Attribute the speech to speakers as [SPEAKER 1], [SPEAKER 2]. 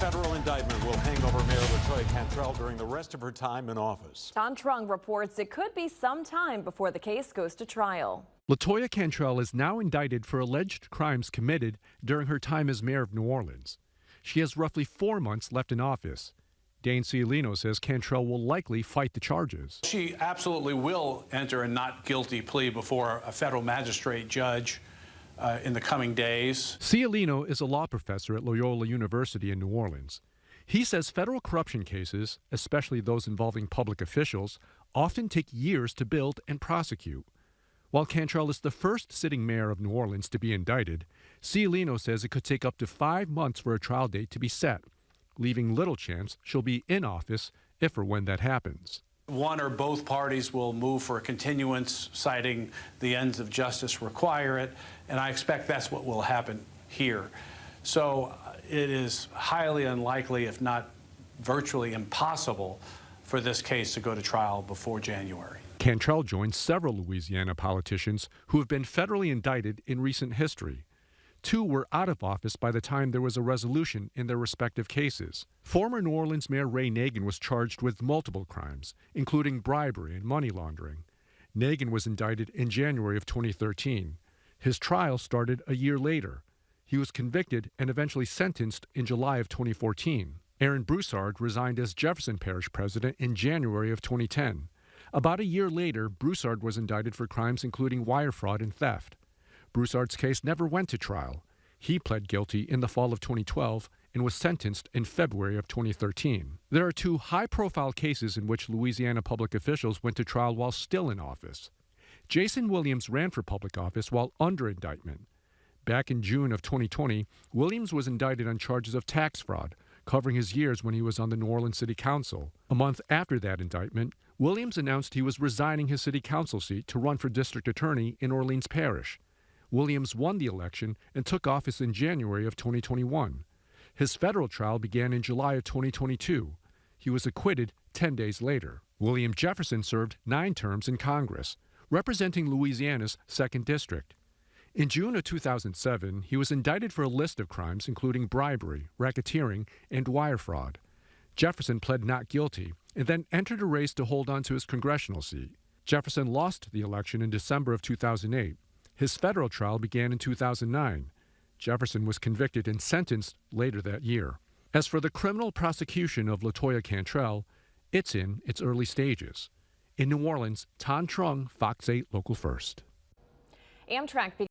[SPEAKER 1] federal indictment will hang over Mayor Cantrell during the rest of her time in office.
[SPEAKER 2] Don Trung reports it could be some time before the case goes to trial.
[SPEAKER 3] LaToya Cantrell is now indicted for alleged crimes committed during her time as mayor of New Orleans. She has roughly 4 months left in office. Dane Cialino says Cantrell will likely fight the charges.
[SPEAKER 4] She absolutely will enter a not guilty plea before a federal magistrate judge in the coming days.
[SPEAKER 3] Cialino is a law professor at Loyola University in New Orleans. He says federal corruption cases, especially those involving public officials, often take years to build and prosecute. While Cantrell is the first sitting mayor of New Orleans to be indicted, Cialino says it could take up to 5 months for a trial date to be set, leaving little chance she'll be in office if or when that happens.
[SPEAKER 4] One or both parties will move for a continuance, citing the ends of justice require it, and I expect that's what will happen here. So it is highly unlikely, if not virtually impossible, for this case to go to trial before January.
[SPEAKER 3] Cantrell joins several Louisiana politicians who have been federally indicted in recent history. 2 were out of office by the time there was a resolution in their respective cases. Former New Orleans Mayor Ray Nagin was charged with multiple crimes, including bribery and money laundering. Nagin was indicted in January of 2013. His trial started a year later. He was convicted and eventually sentenced in July of 2014. Aaron Broussard resigned as Jefferson Parish president in January of 2010. About a year later, Broussard was indicted for crimes including wire fraud and theft. Broussard's case never went to trial. He pled guilty in the fall of 2012 and was sentenced in February of 2013. There are 2 high-profile cases in which Louisiana public officials went to trial while still in office. Jason Williams ran for public office while under indictment. Back in June of 2020, Williams was indicted on charges of tax fraud, covering his years when he was on the New Orleans City Council. A month after that indictment, Williams announced he was resigning his city council seat to run for district attorney in Orleans Parish. Williams won the election and took office in January of 2021. His federal trial began in July of 2022. He was acquitted 10 days later. William Jefferson served 9 terms in Congress, representing Louisiana's 2nd District. In June of 2007, he was indicted for a list of crimes including bribery, racketeering, and wire fraud. Jefferson pled not guilty and then entered a race to hold on to his congressional seat. Jefferson lost the election in December of 2008. His federal trial began in 2009. Jefferson was convicted and sentenced later that year. As for the criminal prosecution of LaToya Cantrell, it's in its early stages. In New Orleans, Don Trung, Fox 8 Local First.
[SPEAKER 2] Amtrak